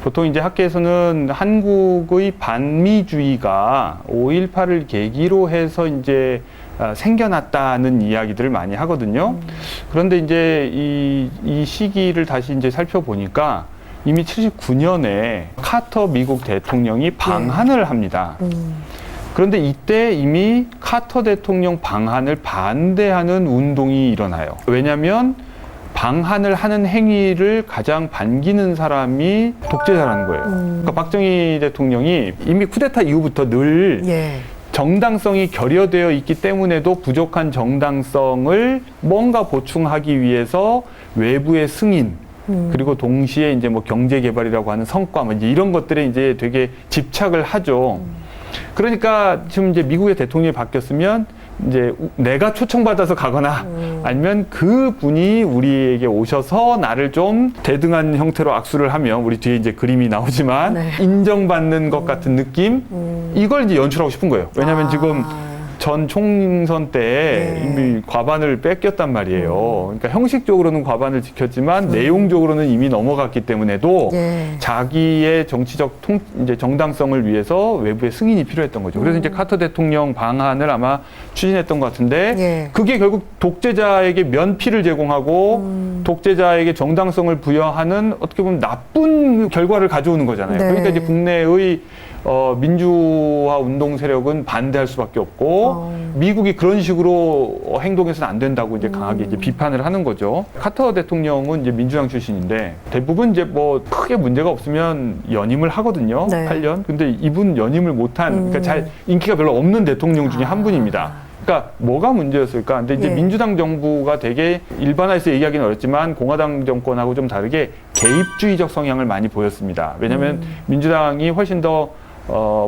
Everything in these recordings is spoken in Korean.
보통 이제 학계에서는 한국의 반미주의가 5.18을 계기로 해서 이제 생겨났다는 이야기들을 많이 하거든요. 그런데 이제 이 시기를 다시 이제 살펴보니까 이미 79년에 카터 미국 대통령이 방한을 합니다. 그런데 이때 이미 카터 대통령 방한을 반대하는 운동이 일어나요. 왜냐하면 방한을 하는 행위를 가장 반기는 사람이 독재자라는 거예요. 그러니까 박정희 대통령이 이미 쿠데타 이후부터 늘 정당성이 결여되어 있기 때문에도 부족한 정당성을 뭔가 보충하기 위해서 외부의 승인, 그리고 동시에 이제 뭐 경제 개발이라고 하는 성과, 뭐 이제 이런 것들에 이제 되게 집착을 하죠. 그러니까 지금 이제 미국의 대통령이 바뀌었으면 이제 내가 초청받아서 가거나 아니면 그 분이 우리에게 오셔서 나를 좀 대등한 형태로 악수를 하면, 우리 뒤에 이제 그림이 나오지만 인정받는 것 같은 느낌, 이걸 이제 연출하고 싶은 거예요. 왜냐하면 지금 전 총선 때 이미 과반을 뺏겼단 말이에요. 그러니까 형식적으로는 과반을 지켰지만 내용적으로는 이미 넘어갔기 때문에도 자기의 정치적 이제 정당성을 위해서 외부의 승인이 필요했던 거죠. 그래서 이제 카터 대통령 방한을 아마 추진했던 것 같은데 그게 결국 독재자에게 면피를 제공하고 독재자에게 정당성을 부여하는 어떻게 보면 나쁜 결과를 가져오는 거잖아요. 그러니까 이제 국내의 민주화 운동 세력은 반대할 수밖에 없고 미국이 그런 식으로 행동해서는 안 된다고 이제 강하게 이제 비판을 하는 거죠. 카터 대통령은 이제 민주당 출신인데 대부분 이제 뭐 크게 문제가 없으면 연임을 하거든요. 8년. 근데 이분 연임을 못한, 그러니까 잘 인기가 별로 없는 대통령 중에 한 분입니다. 그러니까 뭐가 문제였을까? 근데 이제 민주당 정부가 되게 일반화해서 얘기하기는 어렵지만 공화당 정권하고 좀 다르게 개입주의적 성향을 많이 보였습니다. 왜냐하면 민주당이 훨씬 더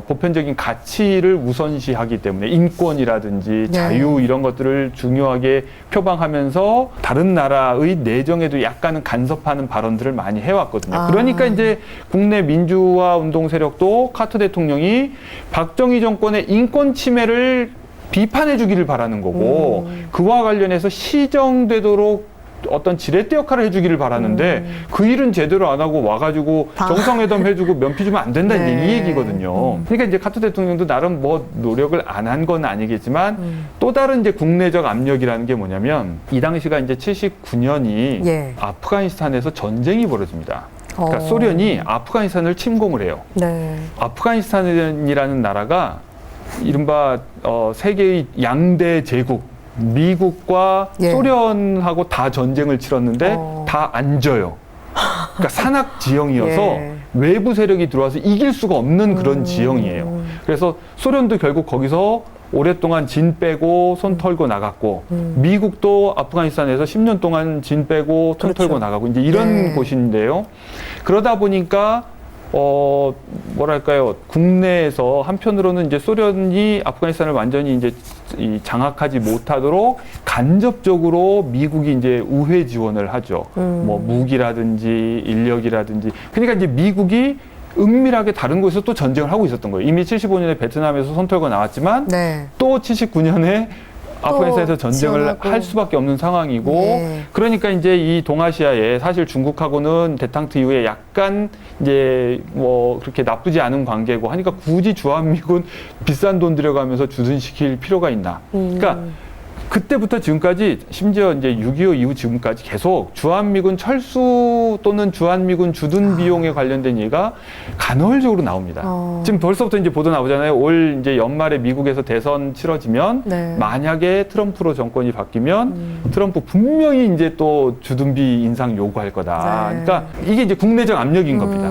보편적인 가치를 우선시하기 때문에 인권이라든지 자유 이런 것들을 중요하게 표방하면서 다른 나라의 내정에도 약간은 간섭하는 발언들을 많이 해왔거든요. 그러니까 이제 국내 민주화 운동 세력도 카터 대통령이 박정희 정권의 인권 침해를 비판해 주기를 바라는 거고 그와 관련해서 시정되도록 어떤 지렛대 역할을 해주기를 바라는데 그 일은 제대로 안 하고 와가지고 정상회담 해주고 면피 주면 안 된다 이제 이 얘기거든요. 그러니까 이제 카터 대통령도 나름 뭐 노력을 안 한 건 아니겠지만 또 다른 이제 국내적 압력이라는 게 뭐냐면 이 당시가 이제 79년이 아프가니스탄에서 전쟁이 벌어집니다. 그러니까 소련이 아프가니스탄을 침공을 해요. 아프가니스탄이라는 나라가 이른바 세계의 양대 제국 미국과 소련하고 다 전쟁을 치렀는데 다 안 져요. 그러니까 산악 지형이어서 외부 세력이 들어와서 이길 수가 없는 그런 지형이에요. 그래서 소련도 결국 거기서 오랫동안 진 빼고 손 털고 나갔고 미국도 아프가니스탄에서 10년 동안 진 빼고 손 털고 나가고 이제 이런 곳인데요. 그러다 보니까 뭐랄까요, 국내에서 한편으로는 이제 소련이 아프가니스탄을 완전히 이제 장악하지 못하도록 간접적으로 미국이 이제 우회 지원을 하죠. 뭐 무기라든지 인력이라든지. 그러니까 이제 미국이 은밀하게 다른 곳에서 또 전쟁을 하고 있었던 거예요. 이미 75년에 베트남에서 손 털고 나왔지만 또 79년에 아프가니스탄에서 전쟁을 할 수밖에 없는 상황이고 그러니까 이제 이 동아시아에 사실 중국하고는 대탕트 이후에 약간 이제 뭐 그렇게 나쁘지 않은 관계고 하니까 굳이 주한미군 비싼 돈 들여가면서 주둔시킬 필요가 있나. 그러니까 그때부터 지금까지 심지어 이제 6.25 이후 지금까지 계속 주한미군 철수 또는 주한미군 주둔 비용에 관련된 얘기가 간헐적으로 나옵니다. 지금 벌써부터 이제 보도 나오잖아요. 올 이제 연말에 미국에서 대선 치러지면 만약에 트럼프로 정권이 바뀌면 트럼프 분명히 이제 또 주둔비 인상 요구할 거다. 그러니까 이게 이제 국내적 압력인 겁니다.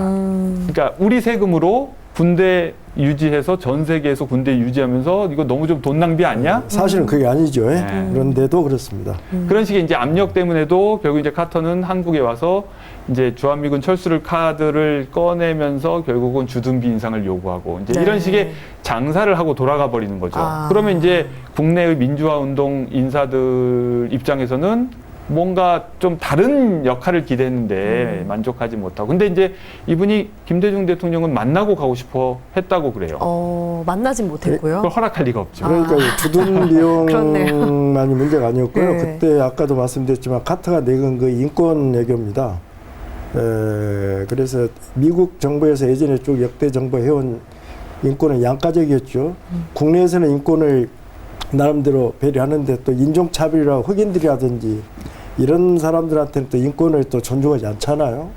그러니까 우리 세금으로 군대 유지해서 전 세계에서 군대 유지하면서 이거 너무 좀 돈 낭비 아니야? 사실은 그게 아니죠. 그런데도 그렇습니다. 그런 식의 이제 압력 때문에도 결국 이제 카터는 한국에 와서 이제 주한미군 철수를 카드를 꺼내면서 결국은 주둔비 인상을 요구하고 이제 이런 식의 장사를 하고 돌아가 버리는 거죠. 그러면 이제 국내의 민주화 운동 인사들 입장에서는 뭔가 좀 다른 역할을 기대했는데 만족하지 못하고. 근데 이제 이분이 김대중 대통령은 만나고 가고 싶어 했다고 그래요. 만나진 못했고요. 그걸 허락할 리가 없죠. 그러니까 주둔 비용만이 문제가 아니었고요. 그때 아까도 말씀드렸지만 카터가 내건 그 인권 외교입니다. 그래서 미국 정부에서 예전에 쭉 역대 정부 해온 인권은 양가적이었죠. 국내에서는 인권을 나름대로 배려하는데 또 인종차별이라 흑인들이라든지 이런 사람들한테는 또 인권을 또 존중하지 않잖아요.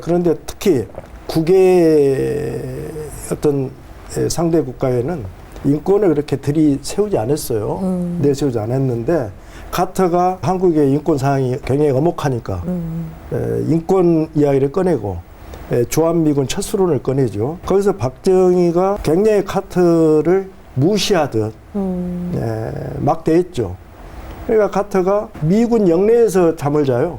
그런데 특히 국외 어떤 상대 국가에는 인권을 그렇게 들이세우지 않았어요. 내세우지 않았는데 카터가 한국의 인권 상황이 굉장히 엄혹하니까 인권 이야기를 꺼내고 주한미군 첫 수론을 꺼내죠. 거기서 박정희가 굉장히 카터를 무시하듯 막 대했죠. 그러니까 카터가 미군 영내에서 잠을 자요.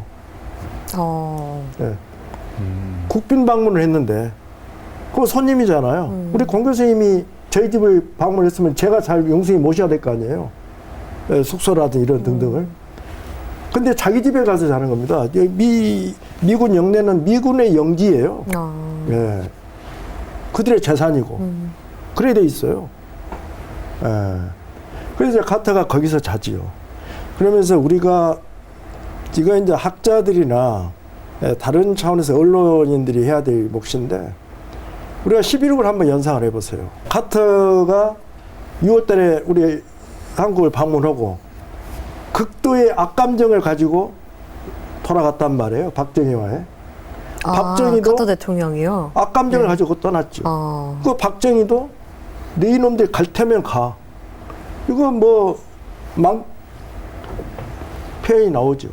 국빈 방문을 했는데 그거 손님이잖아요. 우리 공 교수님이 저희 집을 방문했으면 제가 잘 용수히 모셔야 될 거 아니에요. 숙소라든 이런 등등을. 근데 자기 집에 가서 자는 겁니다. 미군 영내는 미군의 영지예요. 그들의 재산이고. 그래 돼 있어요. 그래서 카터가 거기서 자지요. 그러면서 우리가 이거 이제 학자들이나 다른 차원에서 언론인들이 해야 될 몫인데 우리가 11.6을 한번 연상을 해보세요. 카터가 6월 달에 우리 한국을 방문하고 극도의 악감정을 가지고 돌아갔단 말이에요. 박정희와의. 박정희도 카터 대통령이요? 악감정을 가지고 떠났죠. 그 박정희도 네 이놈들 갈 테면 가. 이거 뭐 표현이 나오죠.